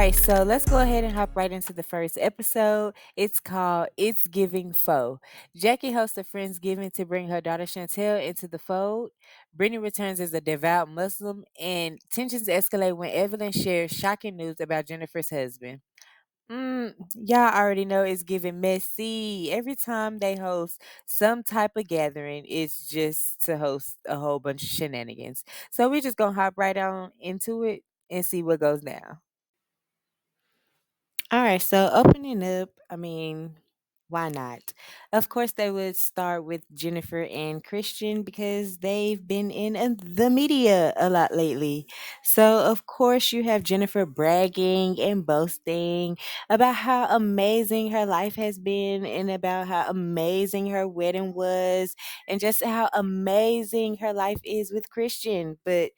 right, so let's go ahead and hop right into the first episode. It's called It's Giving Foe. Jackie hosts a Friendsgiving to bring her daughter Chantel into the fold. Brittany returns as a devout Muslim, and tensions escalate when Evelyn shares shocking news about Jennifer's husband. Y'all already know it's giving messy. Every time they host some type of gathering, it's just to host a whole bunch of shenanigans. So we just gonna hop right on into it and see what goes down. All right, so opening up, why not? Of course, they would start with Jennifer and Christian because they've been in the media a lot lately. So, of course, you have Jennifer bragging and boasting about how amazing her life has been and about how amazing her wedding was and just how amazing her life is with Christian. But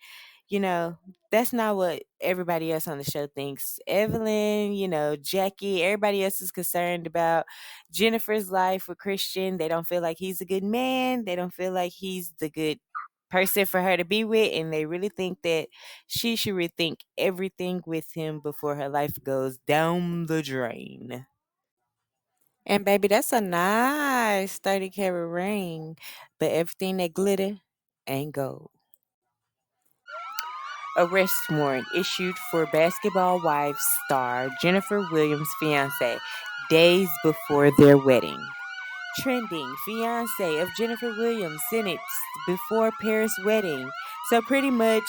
you know, that's not what everybody else on the show thinks. Evelyn, Jackie, everybody else is concerned about Jennifer's life with Christian. They don't feel like he's a good man. They don't feel like he's the good person for her to be with. And they really think that she should rethink everything with him before her life goes down the drain. And baby, that's a nice 30-carat ring. But everything that glitter ain't gold. Arrest warrant issued for Basketball Wives star Jennifer Williams' fiance days before their wedding. Trending fiance of Jennifer Williams sentenced before Paris wedding. So pretty much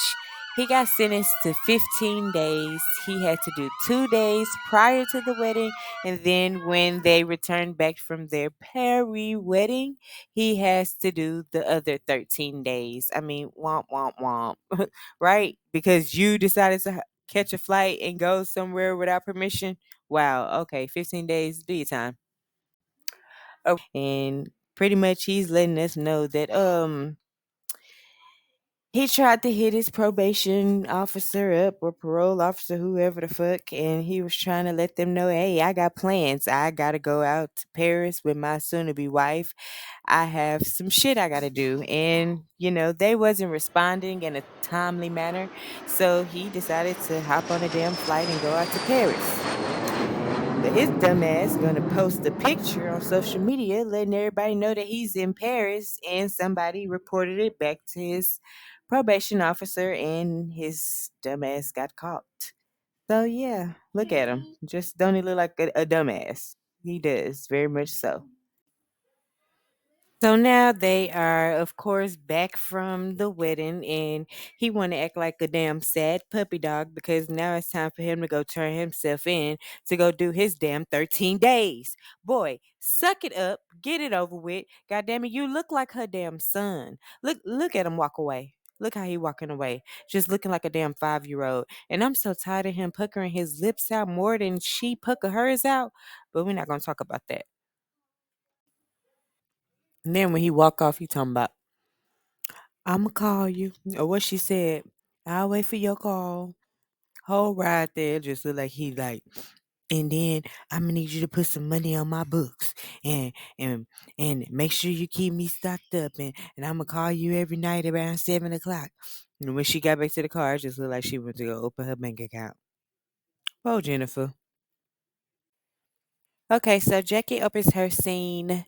he got sentenced to 15 days. He had to do 2 days prior to the wedding. And then when they returned back from their Paris wedding, he has to do the other 13 days. I mean, womp, womp, womp. Right? Because you decided to catch a flight and go somewhere without permission. Wow. Okay. 15 days. Do your time. And pretty much he's letting us know that he tried to hit his probation officer up or parole officer, whoever the fuck, and he was trying to let them know, hey, I got plans. I gotta go out to Paris with my soon to be wife. I have some shit I gotta do. And, they wasn't responding in a timely manner. So he decided to hop on a damn flight and go out to Paris. But his dumbass gonna post a picture on social media letting everybody know that he's in Paris, and somebody reported it back to his probation officer and his dumbass got caught. So yeah, look at him. Just don't he look like a dumbass? He does, very much so. So now they are, of course, back from the wedding, and he want to act like a damn sad puppy dog because now it's time for him to go turn himself in to go do his damn 13 days. Boy, suck it up, get it over with. God damn it, you look like her damn son. Look at him walk away. Look how he walking away, just looking like a damn 5-year-old. And I'm so tired of him puckering his lips out more than she pucker hers out. But we're not gonna talk about that. And then when he walk off, he talking about I'ma call you. Or what she said, I'll wait for your call. Whole ride there just look like he like, and then I'm gonna need you to put some money on my books and and and make sure you keep me stocked up and I'm gonna call you every night around 7 o'clock. And when she got back to the car, it just looked like she went to go open her bank account. Oh, Jennifer. Okay, so Jackie opens her scene.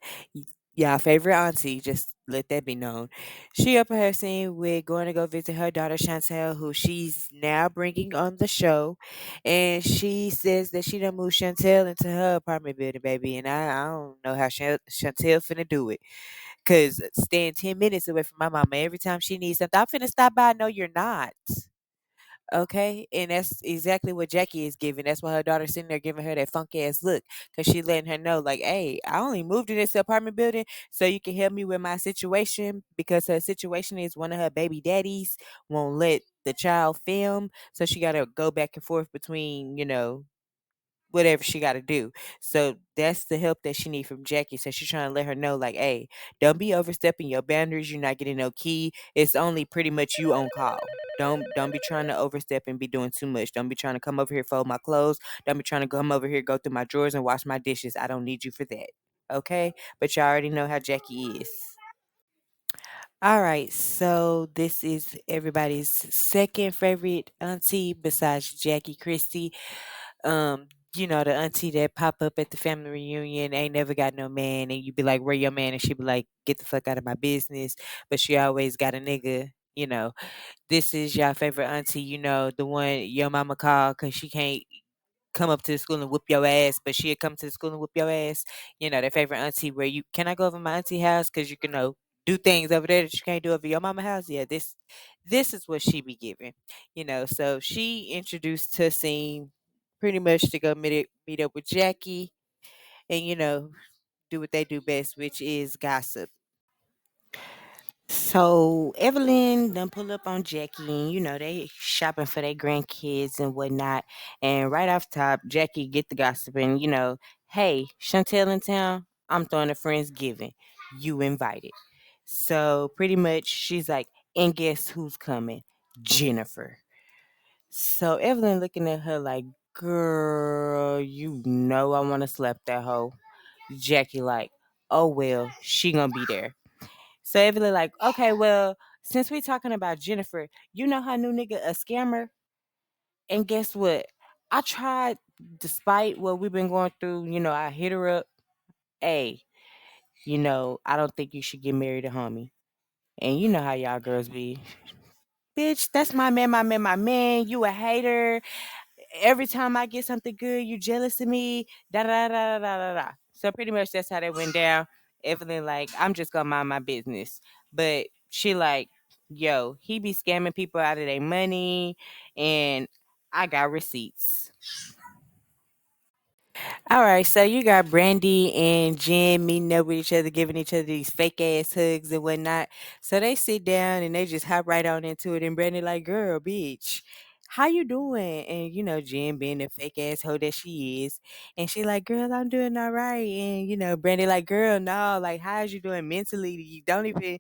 Y'all favorite auntie, just let that be known. She opened her scene with going to go visit her daughter Chantel, who she's now bringing on the show, and she says that she done moved Chantel into her apartment building, baby. And I don't know how Chantel finna do it, cause staying 10 minutes away from my mama every time she needs something, I'm finna stop by. No, you're not. Okay, and that's exactly what Jackie is giving. That's why her daughter's sitting there giving her that funky ass look, cause she letting her know, like, hey, I only moved in this apartment building so you can help me with my situation, because her situation is one of her baby daddies won't let the child film, so she got to go back and forth between, whatever she got to do. So that's the help that she need from Jackie. So she's trying to let her know, like, hey, don't be overstepping your boundaries. You're not getting no key. It's only pretty much you on call. Don't be trying to overstep and be doing too much. Don't be trying to come over here fold my clothes. Don't be trying to come over here go through my drawers and wash my dishes. I don't need you for that. Okay, but you already know how Jackie is. All right, so this is everybody's second favorite auntie besides Jackie Christie. um, the auntie that pop up at the family reunion ain't never got no man, and you be like, "Where your man?" And she be like, "Get the fuck out of my business." But she always got a nigga. This is your favorite auntie. The one your mama call because she can't come up to the school and whoop your ass, but she'll come to the school and whoop your ass. That favorite auntie where you can I go over my auntie house because you can do things over there that you can't do over your mama house. Yeah, this is what she be giving. So she introduced Tussine pretty much to go meet up with Jackie and do what they do best, which is gossip. So Evelyn done pull up on Jackie, and they shopping for their grandkids and whatnot. And right off top, Jackie get the gossiping. Hey, Chantel in town. I'm throwing a Friendsgiving. You invited. So pretty much, she's like, and guess who's coming? Jennifer. So Evelyn looking at her like, girl, I want to slap that hoe. Jackie like, oh well, she gonna be there. So Evelyn like, okay, well, since we talking about Jennifer, you know her new nigga a scammer? And guess what? I tried, despite what we've been going through, I hit her up. Hey, I don't think you should get married to homie. And you know how y'all girls be. Bitch, that's my man, my man, my man. You a hater. Every time I get something good, you jealous of me. Da da da da da da da. So pretty much that's how that went down. Evelyn like, I'm just gonna mind my business, but she like, yo, he be scamming people out of their money, and I got receipts. All right, so you got Brandy and Jen meeting up with each other, giving each other these fake ass hugs and whatnot. So they sit down and they just hop right on into it. And Brandy like, "Girl, bitch, how you doing?" And Jen being the fake ass hoe that she is, and she like, "Girl, I'm doing all right." And Brandy like, "Girl, no, like, how's you doing mentally? You don't even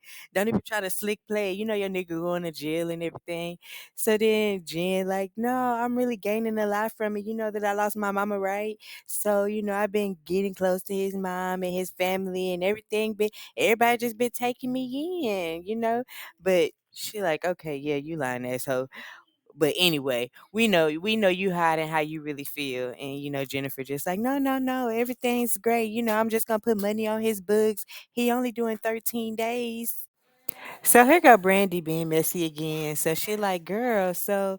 try to slick play. Your nigga going to jail and everything." So then Jen like, "No, I'm really gaining a lot from it. You know that I lost my mama, right? So, I've been getting close to his mom and his family and everything, but everybody just been taking me in. But she like, okay, yeah, you lying asshole. But anyway, we know you hiding how you really feel. And Jennifer just like, no, no, no, everything's great. I'm just gonna put money on his books. He only doing 13 days. So here go Brandy being messy again. So she like, girl, so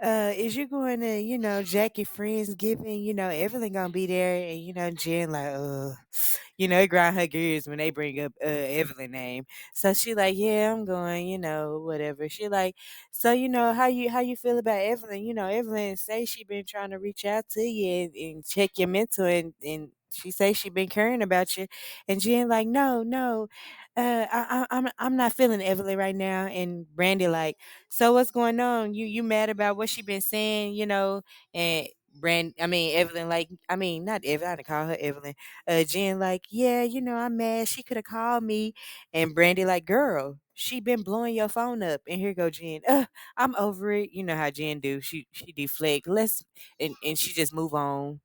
is you going to, Jackie Friendsgiving, Evelyn gonna be there, and Jen like, it grind her gears when they bring up Evelyn name. So she like, yeah, I'm going, whatever. She like, so how you feel about Evelyn? Evelyn say she been trying to reach out to you and check your mental, and she say she been caring about you. And Jen like, no, no, I'm not feeling Evelyn right now. And Brandy like, so what's going on? You mad about what she been saying? And Evelyn like, not Evelyn. I didn't call her Evelyn. Jen like, yeah, I'm mad. She could have called me. And Brandy like, girl, she been blowing your phone up. And here go Jen. I'm over it. You know how Jen do. She deflect. And she just move on.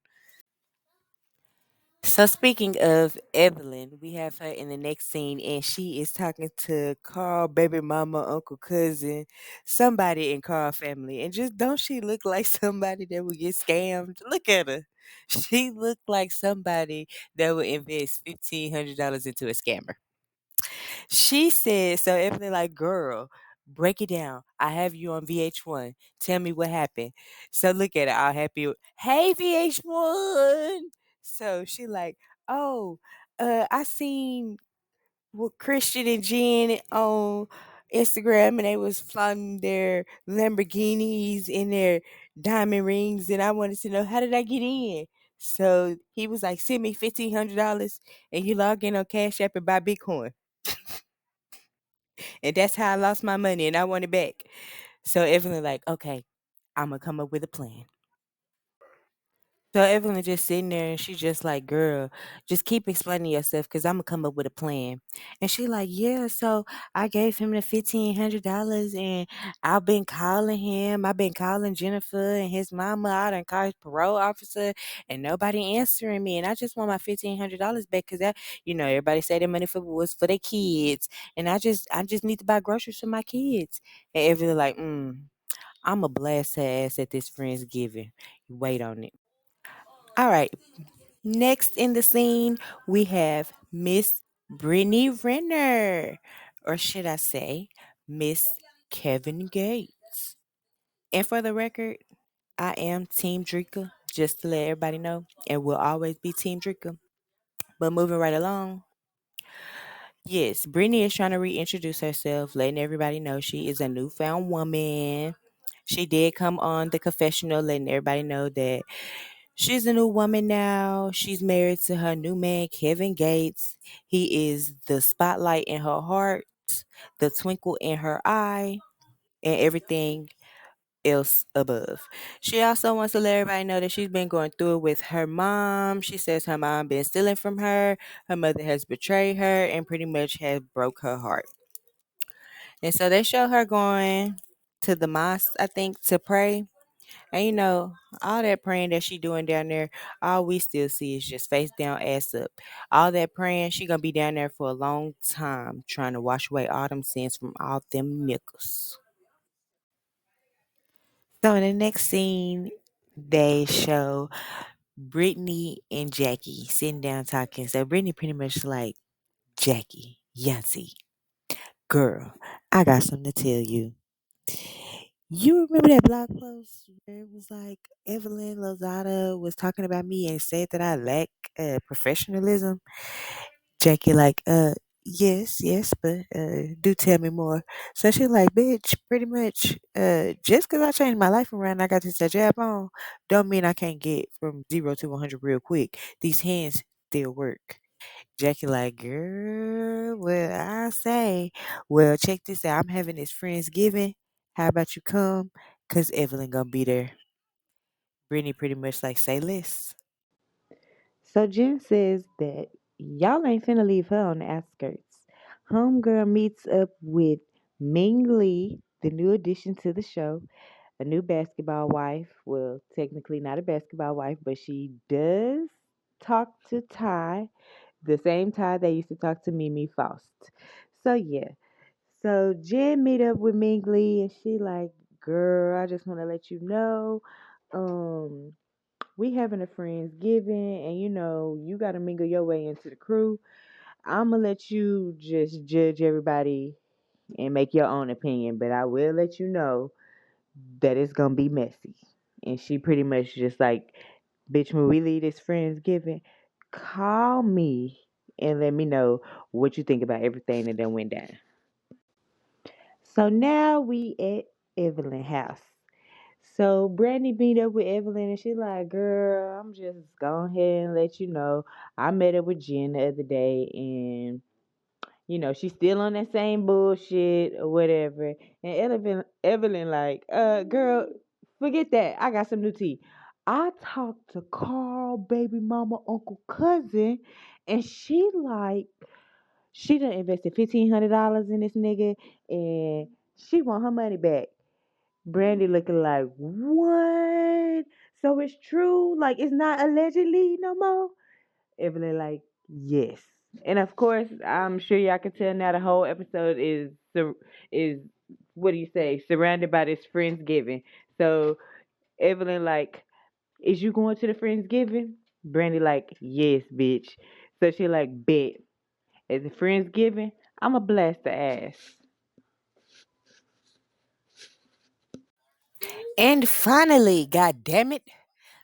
So speaking of Evelyn, we have her in the next scene, and she is talking to Carl, baby mama, uncle, cousin, somebody in Carl family. And just don't she look like somebody that would get scammed? Look at her. She looked like somebody that would invest $1,500 into a scammer. She said, so Evelyn like, girl, break it down. I have you on VH1. Tell me what happened. So look at it, all happy. Hey VH1. So she like, oh, I seen Christian and Jen on Instagram, and they was flaunting their Lamborghinis and their diamond rings, and I wanted to know, how did I get in? So he was like, send me $1,500 and you log in on Cash App and buy Bitcoin. And that's how I lost my money and I want it back. So Evelyn like, okay, I'm gonna come up with a plan. So Evelyn just sitting there and she just like, girl, just keep explaining yourself because I'm gonna come up with a plan. And she like, yeah, so I gave him the $1,500 and I've been calling him. I've been calling Jennifer and his mama. I done called his parole officer and nobody answering me. And I just want my $1,500 back because everybody say the money was for their kids. And I just need to buy groceries for my kids. And Evelyn like, I'm a blast her ass at this Friendsgiving. Wait on it. All right. Next in the scene, we have Miss Brittany Renner, or should I say, Miss Kevin Gates. And for the record, I am Team Drika, just to let everybody know, and will always be Team Drika. But moving right along, yes, Brittany is trying to reintroduce herself, letting everybody know she is a newfound woman. She did come on the confessional, letting everybody know that she's a new woman now. She's married to her new man, Kevin Gates. He is the spotlight in her heart, the twinkle in her eye, and everything else above. She also wants to let everybody know that she's been going through it with her mom. She says her mom been stealing from her. Her mother has betrayed her and pretty much has broke her heart. And so they show her going to the mosque, I think, to pray. And all that praying that she doing down there, all we still see is just face down, ass up. All that praying, she gonna be down there for a long time trying to wash away all them sins from all them niggas. So in the next scene, they show Brittany and Jackie sitting down talking. So Brittany pretty much like, Jackie, Yancy, girl, I got something to tell you. You remember that blog post where it was like Evelyn Lozada was talking about me and said that I lack professionalism? Jackie like, yes, yes, but do tell me more. So she like, bitch, pretty much, just because I changed my life around, I got this job on, don't mean I can't get from 0 to 100 real quick. These hands still work. Jackie like, girl, well, I say, well, check this out. I'm having this Friendsgiving. How about you come? Cause Evelyn gonna be there. Brittany pretty much like, say less. So Jen says that y'all ain't finna leave her on the outskirts. Homegirl meets up with Ming Lee, the new addition to the show, a new basketball wife. Well, technically not a basketball wife, but she does talk to Ty, the same Ty they used to talk to Mimi Faust. So yeah. So Jen meet up with Ming Lee and she like, girl, I just wanna let you know. Um we having a Friendsgiving and you gotta mingle your way into the crew. I'ma let you just judge everybody and make your own opinion, but I will let you know that it's gonna be messy. And she pretty much just like, bitch, when we leave this Friendsgiving, call me and let me know what you think about everything that done went down. So now we at Evelyn house. So Brittany beat up with Evelyn and she like, girl, I'm just going ahead and let you know. I met up with Jen the other day and she's still on that same bullshit or whatever. And Evelyn like, girl, forget that. I got some new tea. I talked to Carl, baby mama, uncle, cousin, and she done invested $1,500 in this nigga and she want her money back. Brandy looking like, what? So it's true? Like, it's not allegedly no more? Evelyn like, yes. And of course, I'm sure y'all can tell now the whole episode is what do you say, surrounded by this Friendsgiving. So Evelyn like, is you going to the Friendsgiving? Brandy like, yes, bitch. So she like, bet. At the Friendsgiving, I'ma blast the ass. And finally, god damn it,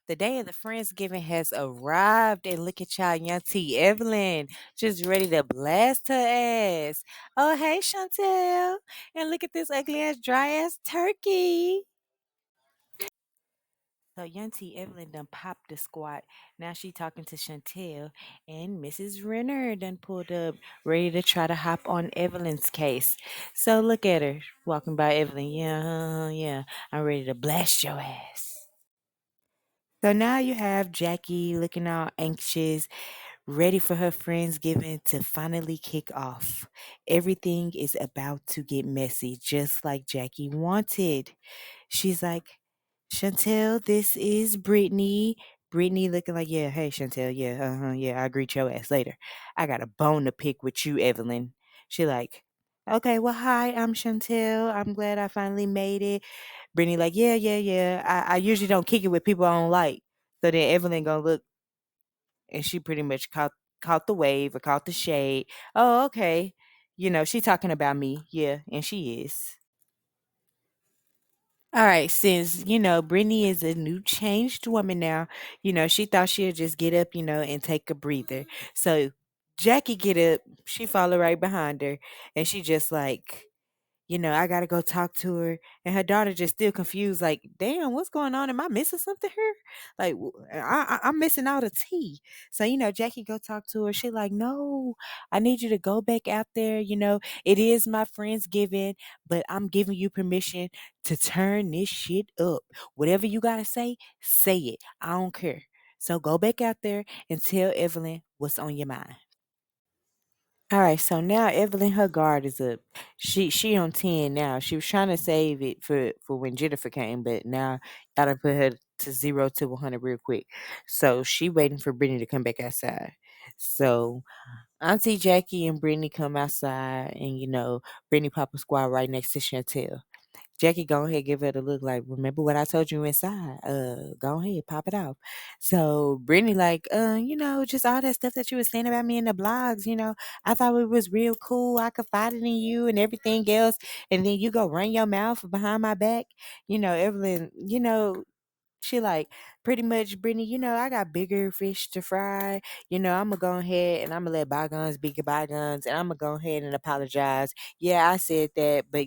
the day of the Friendsgiving has arrived, and look at y'all, young T. Evelyn, just ready to blast her ass. Oh, hey, Chantel. And look at this ugly ass, dry ass turkey. So young T. Evelyn done popped the squat. Now she talking to Chantel, and Mrs. Renner done pulled up, ready to try to hop on Evelyn's case. So look at her walking by Evelyn. Yeah, yeah. I'm ready to blast your ass. So now you have Jackie looking all anxious, ready for her Friendsgiving to finally kick off. Everything is about to get messy, just like Jackie wanted. She's like, Chantel, this is Brittany. Brittany looking like, yeah, hey, Chantel, yeah, yeah, I'll greet your ass later. I got a bone to pick with you, Evelyn. She like, okay, well, hi, I'm Chantel. I'm glad I finally made it. Brittany like, yeah, yeah, yeah. I usually don't kick it with people I don't like. So then Evelyn gonna look, and she pretty much caught the wave or caught the shade. Oh, okay. She talking about me. Yeah, and she is. All right, since Brittany is a new changed woman now, she thought she'd just get up, and take a breather. So Jackie get up, she follow right behind her, and she just like, I gotta go talk to her. And her daughter just still confused, like, damn, what's going on? Am I missing something here? Like, I'm missing all the tea. So, Jackie go talk to her. She like, no, I need you to go back out there. It is my Friendsgiving, but I'm giving you permission to turn this shit up. Whatever you gotta say it. I don't care. So go back out there and tell Evelyn what's on your mind. All right, so now Evelyn, her guard is up. She on 10 now. She was trying to save it for when Jennifer came, but now gotta put her to 0 to 100 real quick. So she waiting for Brittany to come back outside. So Auntie Jackie and Brittany come outside, and Brittany pop a squad right next to Chantel. Jackie, go ahead, give her the look like, remember what I told you inside? Go ahead, pop it off. So Brittany, like, just all that stuff that you was saying about me in the blogs, I thought it was real cool. I confided in you and everything else. And then you go run your mouth behind my back. Evelyn, she like, pretty much, Brittany, I got bigger fish to fry. I'm gonna go ahead and I'm gonna let bygones be bygones, and I'm gonna go ahead and apologize. Yeah, I said that, but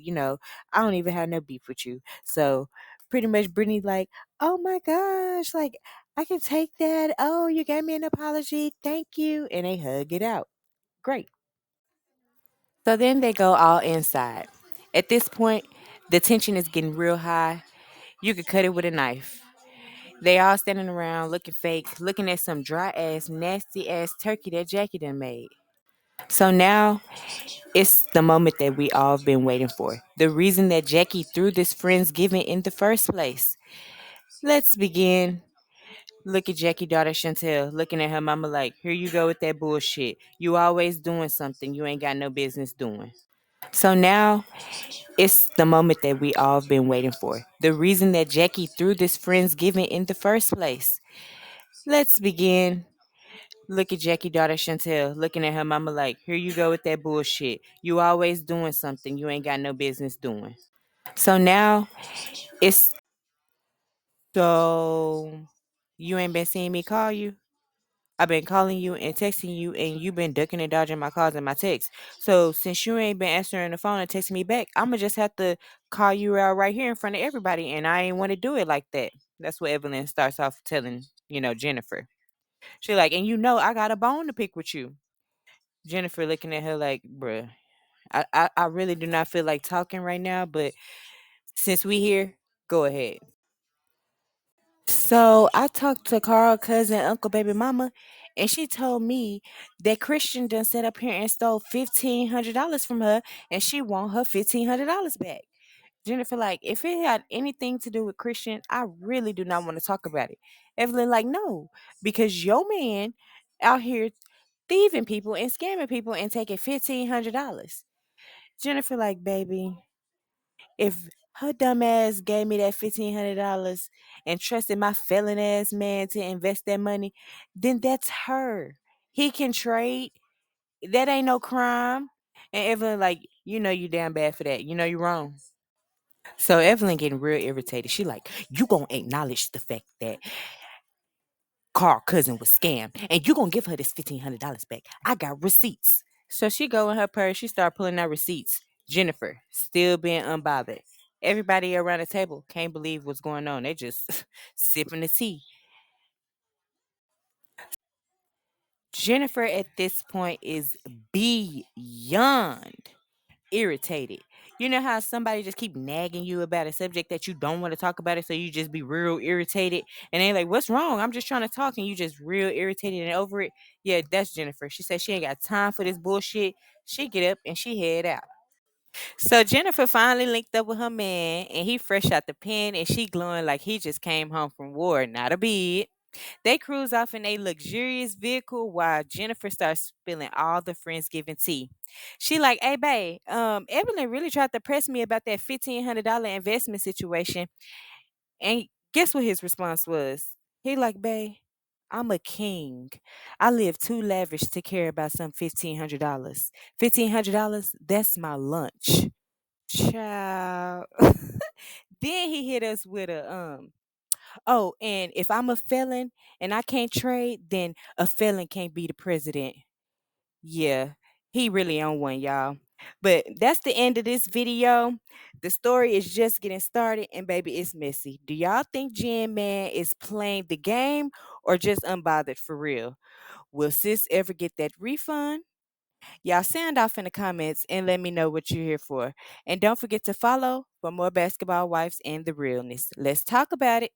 I don't even have no beef with you. So pretty much Brittany like, oh my gosh, like, I can take that. Oh, you gave me an apology. Thank you. And they hug it out. Great. So then they go all inside. At this point, the tension is getting real high. You could cut it with a knife. They all standing around looking fake, looking at some dry ass, nasty ass turkey that Jackie done made. So now it's the moment that we all been waiting for. The reason that Jackie threw this Friendsgiving in the first place. Let's begin. Look at Jackie daughter Chantel looking at her mama like, here you go with that bullshit. You always doing something you ain't got no business doing. So now it's the moment that we all been waiting for. The reason that Jackie threw this Friendsgiving in the first place. Let's begin. Look at Jackie daughter Chantel looking at her mama like, here you go with that bullshit. You always doing something you ain't got no business doing. So now it's so you ain't been seeing me call you. I've been calling you and texting you, and you've been ducking and dodging my calls and my texts. So since you ain't been answering the phone and texting me back, I'ma just have to call you out right here in front of everybody, and I ain't want to do it like that. That's what Evelyn starts off telling Jennifer. She like, and I got a bone to pick with you. Jennifer looking at her like, bruh, I really do not feel like talking right now, but since we here, go ahead. So I talked to Carl, cousin, uncle, baby mama, and she told me that Christian done set up here and stole $1,500 from her, and she want her $1,500 back. Jennifer, like, if it had anything to do with Christian, I really do not want to talk about it. Evelyn, like, no, because your man out here thieving people and scamming people and taking $1,500. Jennifer, like, baby, if her dumb ass gave me that $1,500 and trusted my felon ass man to invest that money, then that's her. He can trade. That ain't no crime. And Evelyn, like, you damn bad for that. You wrong. So Evelyn getting real irritated. She like, you gonna acknowledge the fact that Carl cousin was scammed, and you gonna give her this $1,500 back. I got receipts. So she go in her purse. She start pulling out receipts. Jennifer still being unbothered. Everybody around the table can't believe what's going on. They just sipping the tea. Jennifer at this point is beyond irritated. You know how somebody just keep nagging you about a subject that you don't want to talk about it, so you just be real irritated, and they like, "What's wrong? I'm just trying to talk," and you just real irritated and over it. Yeah, that's Jennifer. She said she ain't got time for this bullshit. She get up and she head out. So Jennifer finally linked up with her man, and he fresh out the pen, and she glowing like he just came home from war, not a bid. They cruise off in a luxurious vehicle while Jennifer starts spilling all the Friendsgiving tea. She like, hey babe, Evelyn really tried to press me about that $1,500 investment situation. And guess what his response was? He like, babe, I'm a king. I live too lavish to care about some $1,500. $1,500, that's my lunch. Child. Then he hit us with a oh, and if I'm a felon and I can't trade, then a felon can't be the president. Yeah, he really on one, y'all. But that's the end of this video. The story is just getting started, and baby, it's messy. Do y'all think Jen Man is playing the game or just unbothered for real? Will sis ever get that refund? Y'all sound off in the comments and let me know what you're here for. And don't forget to follow for more basketball wives and the realness. Let's talk about it.